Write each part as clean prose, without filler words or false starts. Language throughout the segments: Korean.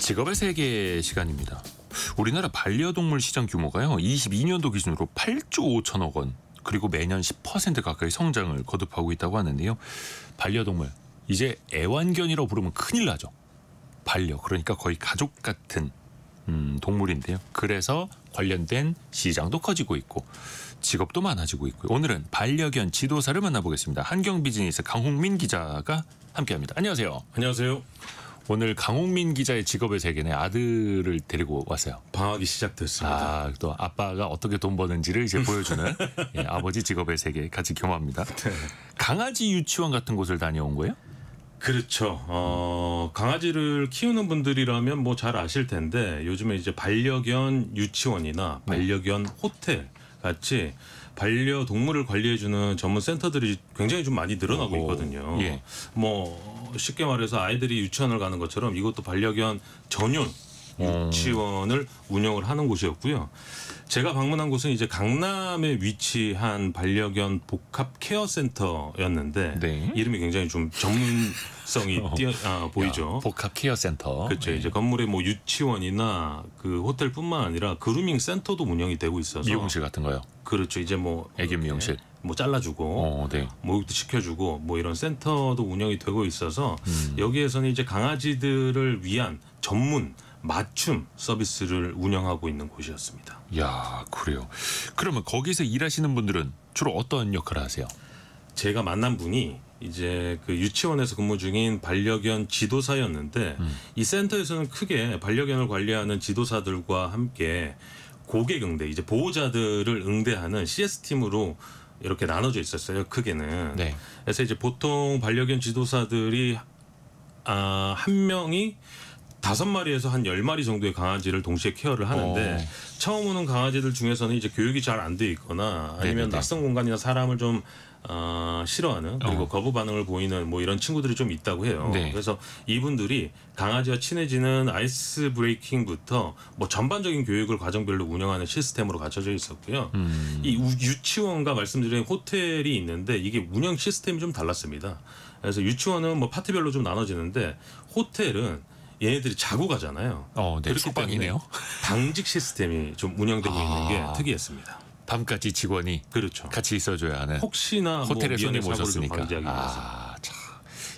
직업의 세계 시간입니다. 우리나라 반려동물 시장 규모가요 22년도 기준으로 8조 5천억 원, 그리고 매년 10% 가까이 성장을 거듭하고 있다고 하는데요. 반려동물, 이제 애완견이라고 부르면 큰일 나죠. 반려, 그러니까 거의 가족 같은 동물인데요. 그래서 관련된 시장도 커지고 있고 직업도 많아지고 있고요. 오늘은 반려견 지도사를 만나보겠습니다. 한경비즈니스 강홍민 기자가 함께합니다. 안녕하세요. 안녕하세요. 오늘 강홍민 기자의 직업의 세계에 아들을 데리고 왔어요. 방학이 시작됐습니다. 또 아빠가 어떻게 돈 버는지를 이제 보여주는 예, 아버지 직업의 세계 같이 경험합니다. 네. 강아지 유치원 같은 곳을 다녀온 거예요? 그렇죠. 강아지를 키우는 분들이라면 뭐 잘 아실 텐데 요즘에 이제 반려견 유치원이나 반려견 호텔 같이 반려동물을 관리해주는 전문 센터들이 굉장히 좀 많이 늘어나고 있거든요. 예. 뭐 쉽게 말해서 아이들이 유치원을 가는 것처럼 이것도 반려견 전용 유치원을 운영을 하는 곳이었고요. 제가 방문한 곳은 이제 강남에 위치한 반려견 복합 케어 센터였는데 네. 이름이 굉장히 좀 전문성이 보이죠. 복합 케어 센터. 그렇죠. 이제 건물에 뭐 유치원이나 그 호텔뿐만 아니라 그루밍 센터도 운영이 되고 있어서 미용실 같은 거요. 그렇죠. 이제 뭐 애견 미용실. 뭐 잘라주고 네. 목욕도 시켜주고 뭐 이런 센터도 운영이 되고 있어서 여기에서는 이제 강아지들을 위한 전문 맞춤 서비스를 운영하고 있는 곳이었습니다. 야, 그래요. 그러면 거기서 일하시는 분들은 주로 어떤 역할을 하세요? 제가 만난 분이 이제 그 유치원에서 근무 중인 반려견 지도사였는데 이 센터에서는 크게 반려견을 관리하는 지도사들과 함께 고객 응대, 이제 보호자들을 응대하는 CS팀으로 이렇게 나눠져 있었어요. 크게는. 네. 그래서 이제 보통 반려견 지도사들이 한 명이 5마리에서 한 10마리 정도의 강아지를 동시에 케어를 하는데 처음 오는 강아지들 중에서는 이제 교육이 잘 안 돼 있거나 아니면 네네네. 낯선 공간이나 사람을 좀 싫어하는, 그리고 거부 반응을 보이는 뭐 이런 친구들이 좀 있다고 해요. 네. 그래서 이분들이 강아지와 친해지는 아이스 브레이킹부터 뭐 전반적인 교육을 과정별로 운영하는 시스템으로 갖춰져 있었고요. 이 유치원과 말씀드린 호텔이 있는데 이게 운영 시스템이 좀 달랐습니다. 그래서 유치원은 뭐 파트별로 좀 나눠지는데 호텔은 얘네들이 자고 가잖아요. 네. 숙박이네요. 당직 시스템이 좀 운영되고 있는 게 특이했습니다. 밤까지 직원이 그렇죠. 같이 있어줘야 하는. 혹시나 호텔에 뭐 손님 미연에 사고를 좀 오셨으니까. 방지하기 위해서. 참.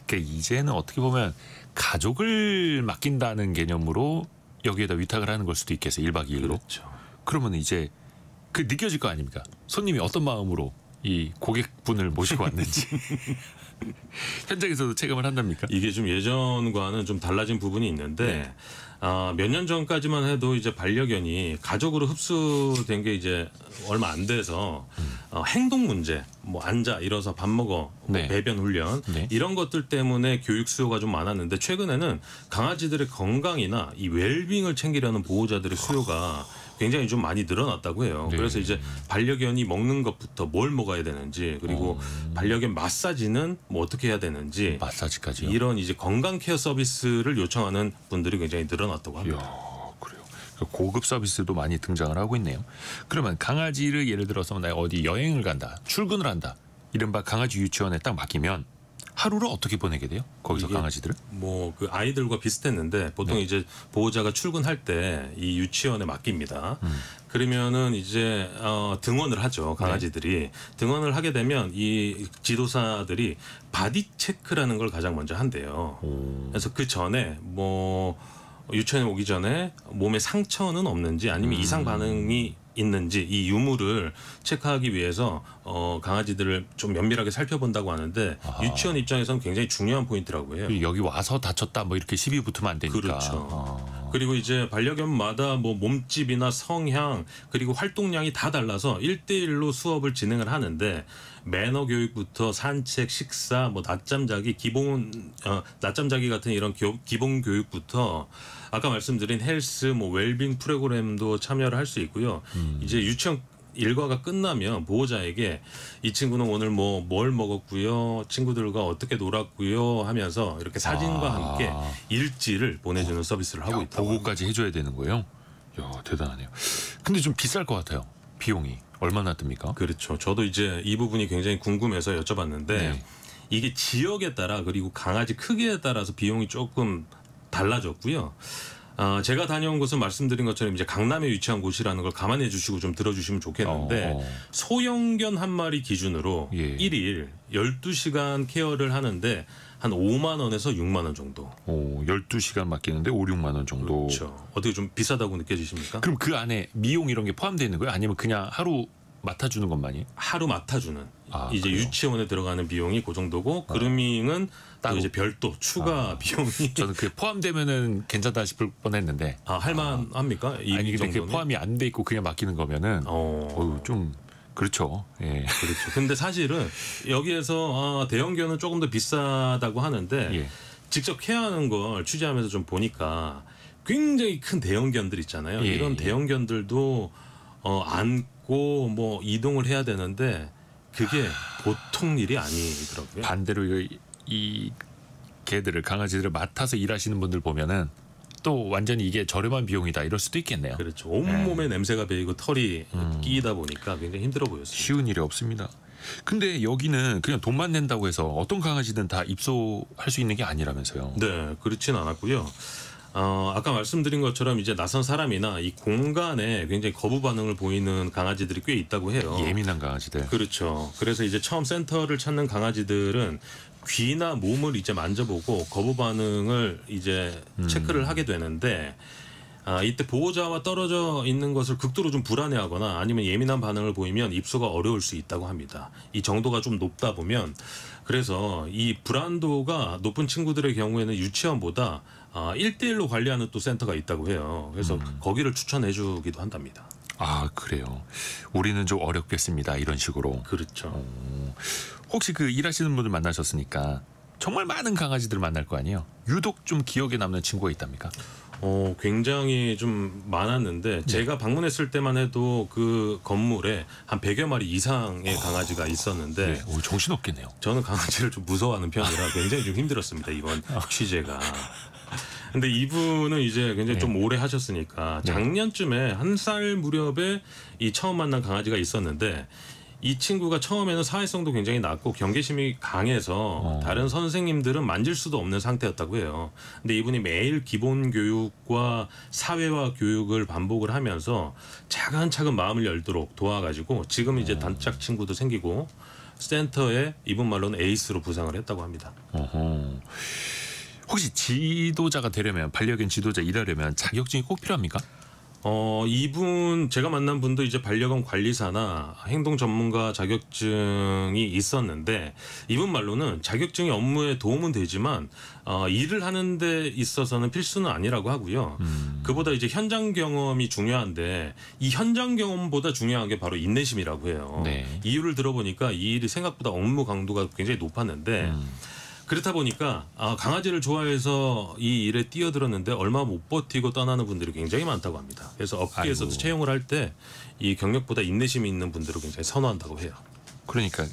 그러니까 이제는 어떻게 보면 가족을 맡긴다는 개념으로 여기에다 위탁을 하는 걸 수도 있겠어요. 1박 2일로. 그렇죠. 그러면 이제 그 느껴질 거 아닙니까? 손님이 어떤 마음으로 이 고객분을 모시고 왔는지. 현장에서도 체감을 한답니까? 이게 좀 예전과는 좀 달라진 부분이 있는데 몇 년 전까지만 해도 이제 반려견이 가족으로 흡수된 게 이제 얼마 안 돼서 행동 문제, 뭐 앉아 일어서 밥 먹어, 뭐 네. 배변 훈련 네. 이런 것들 때문에 교육 수요가 좀 많았는데 최근에는 강아지들의 건강이나 이 웰빙을 챙기려는 보호자들의 수요가 굉장히 좀 많이 늘어났다고 해요. 네. 그래서 이제 반려견이 먹는 것부터 뭘 먹어야 되는지, 그리고 반려견 마사지는 뭐 어떻게 해야 되는지, 마사지까지요? 이런 이제 건강 케어 서비스를 요청하는 분들이 굉장히 늘어났다고 합니다. 이야, 그래요. 고급 서비스도 많이 등장을 하고 있네요. 그러면 강아지를 예를 들어서 내가 어디 여행을 간다, 출근을 한다, 이른바 강아지 유치원에 딱 맡기면 하루를 어떻게 보내게 돼요? 거기서 강아지들을? 뭐 그 아이들과 비슷했는데 보통 이제 보호자가 출근할 때 이 유치원에 맡깁니다. 그러면은 이제 등원을 하죠. 강아지들이 등원을 하게 되면 이 지도사들이 바디 체크라는 걸 가장 먼저 한대요. 그래서 그 전에 뭐 유치원에 오기 전에 몸에 상처는 없는지 아니면 이상 반응이 있는지 이 유무를 체크하기 위해서 강아지들을 좀 면밀하게 살펴본다고 하는데 유치원 입장에서는 굉장히 중요한 포인트라고 해요. 여기 와서 다쳤다 뭐 이렇게 시비 붙으면 안 되니까. 그렇죠. 그리고 이제 반려견마다 뭐 몸집이나 성향 그리고 활동량이 다 달라서 1대1로 수업을 진행을 하는데 매너 교육부터 산책, 식사, 뭐 낮잠 자기, 낮잠 자기 같은 이런 기본 교육부터 아까 말씀드린 헬스, 뭐 웰빙 프로그램도 참여를 할 수 있고요. 이제 유치원 일과가 끝나면 보호자에게 이 친구는 오늘 뭐 뭘 먹었고요, 친구들과 어떻게 놀았고요 하면서 이렇게 사진과 함께 일지를 보내주는 서비스를 하고 있다고. 보고까지 해줘야 되는 거예요? 이야, 대단하네요. 근데 좀 비쌀 것 같아요. 비용이 얼마나 듭니까? 그렇죠. 저도 이제 이 부분이 굉장히 궁금해서 여쭤봤는데 이게 지역에 따라 그리고 강아지 크기에 따라서 비용이 조금 달라졌고요. 제가 다녀온 곳은 말씀드린 것처럼 이제 강남에 위치한 곳이라는 걸 감안해 주시고 좀 들어주시면 좋겠는데 소형견 한 마리 기준으로 예. 1일 12시간 케어를 하는데 한 5만 원에서 6만 원 정도. 12시간 맡기는데 5, 6만 원 정도. 그렇죠. 어떻게 좀 비싸다고 느껴지십니까? 그럼 그 안에 미용 이런 게 포함되어 있는 거예요? 아니면 그냥 하루 맡아주는 것만이? 하루 맡아주는. 이제 그래요? 유치원에 들어가는 비용이 그 정도고 그루밍은 또 이제 별도 추가 비용이 저는 그게 포함되면은 괜찮다 싶을 뻔했는데. 할만합니까? 이 아니 근데 그게 정도는? 포함이 안 돼 있고 그냥 맡기는 거면은 좀 그렇죠. 예. 그렇죠. 근데 사실은 여기에서 대형견은 조금 더 비싸다고 하는데 예. 직접 케어하는 걸 취재하면서 좀 보니까 굉장히 큰 대형견들 있잖아요. 예, 이런 예. 대형견들도 안고 뭐 이동을 해야 되는데 그게 보통 일이 아니더라고요. 반대로 이 개들을 강아지들을 맡아서 일하시는 분들 보면은 또 완전히 이게 저렴한 비용이다 이럴 수도 있겠네요. 그렇죠. 온몸에 냄새가 배이고 털이 끼이다 보니까 굉장히 힘들어 보였어요. 쉬운 일이 없습니다. 근데 여기는 그냥 돈만 낸다고 해서 어떤 강아지든 다 입소할 수 있는 게 아니라면서요. 네, 그렇진 않았고요. 아까 말씀드린 것처럼 이제 낯선 사람이나 이 공간에 굉장히 거부 반응을 보이는 강아지들이 꽤 있다고 해요. 예민한 강아지들. 그렇죠. 그래서 이제 처음 센터를 찾는 강아지들은 귀나 몸을 이제 만져보고 거부 반응을 이제 체크를 하게 되는데 이때 보호자와 떨어져 있는 것을 극도로 좀 불안해하거나 아니면 예민한 반응을 보이면 입소가 어려울 수 있다고 합니다. 이 정도가 좀 높다 보면 그래서 이 불안도가 높은 친구들의 경우에는 유치원보다 1대1로 관리하는 또 센터가 있다고 해요. 그래서 거기를 추천해 주기도 한답니다. 그래요. 우리는 좀 어렵겠습니다. 이런 식으로. 그렇죠. 혹시 그 일하시는 분들 만나셨으니까 정말 많은 강아지들 만날 거 아니에요. 유독 좀 기억에 남는 친구가 있답니까? 굉장히 좀 많았는데 제가 방문했을 때만 해도 그 건물에 한 100여 마리 이상의 강아지가 있었는데 네. 정신없겠네요. 저는 강아지를 좀 무서워하는 편이라 굉장히 좀 힘들었습니다. 이번 취재가. 근데 이분은 이제 굉장히 좀 오래 하셨으니까 작년쯤에 한 살 무렵에 이 처음 만난 강아지가 있었는데 이 친구가 처음에는 사회성도 굉장히 낮고 경계심이 강해서 다른 선생님들은 만질 수도 없는 상태였다고 해요. 근데 이분이 매일 기본 교육과 사회화 교육을 반복을 하면서 차근차근 마음을 열도록 도와가지고 지금 이제 단짝 친구도 생기고 센터에 이분 말로는 에이스로 부상을 했다고 합니다. 혹시 지도자가 되려면 반려견 지도자 일하려면 자격증이 꼭 필요합니까? 이분 제가 만난 분도 이제 반려견 관리사나 행동 전문가 자격증이 있었는데 이분 말로는 자격증이 업무에 도움은 되지만 일을 하는 데 있어서는 필수는 아니라고 하고요. 그보다 이제 현장 경험이 중요한데 이 현장 경험보다 중요한 게 바로 인내심이라고 해요. 네. 이유를 들어보니까 이 일이 생각보다 업무 강도가 굉장히 높았는데 그렇다 보니까 강아지를 좋아해서 이 일에 뛰어들었는데 얼마 못 버티고 떠나는 분들이 굉장히 많다고 합니다. 그래서 업계에서도 채용을 할 때 이 경력보다 인내심이 있는 분들을 굉장히 선호한다고 해요. 그러니까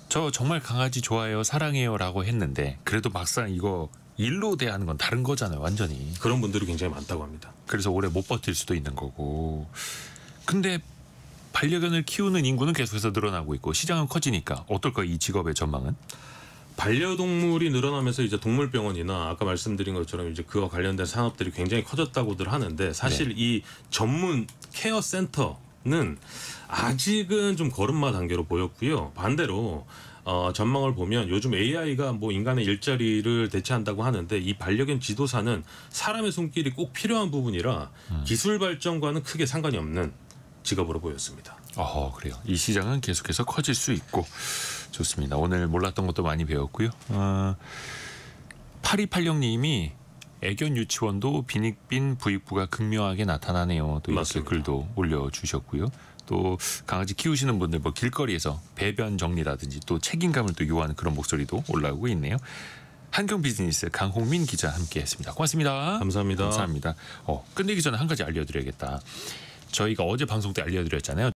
저 정말 강아지 좋아해요, 사랑해요라고 했는데 그래도 막상 이거 일로 대하는 건 다른 거잖아요, 완전히. 그런 분들이 굉장히 많다고 합니다. 그래서 오래 못 버틸 수도 있는 거고. 근데 반려견을 키우는 인구는 계속해서 늘어나고 있고 시장은 커지니까 어떨까 이 직업의 전망은? 반려동물이 늘어나면서 이제 동물병원이나 아까 말씀드린 것처럼 이제 그와 관련된 산업들이 굉장히 커졌다고들 하는데 사실 이 전문 케어 센터는 아직은 좀 걸음마 단계로 보였고요. 반대로 전망을 보면 요즘 AI가 뭐 인간의 일자리를 대체한다고 하는데 이 반려견 지도사는 사람의 손길이 꼭 필요한 부분이라 기술 발전과는 크게 상관이 없는 직업으로 보였습니다. 그래요. 이 시장은 계속해서 커질 수 있고 좋습니다. 오늘 몰랐던 것도 많이 배웠고요. 8286님이 애견 유치원도 빈익빈 부익부가 극명하게 나타나네요. 또 이렇게 맞습니다. 글도 올려주셨고요. 또 강아지 키우시는 분들 뭐 길거리에서 배변 정리라든지 또 책임감을 또 요하는 그런 목소리도 올라오고 있네요. 한경 비즈니스 강홍민 기자 함께했습니다. 고맙습니다. 감사합니다. 감사합니다. 끝내기 전에 한 가지 알려드려야겠다. 저희가 어제 방송 때 알려드렸잖아요.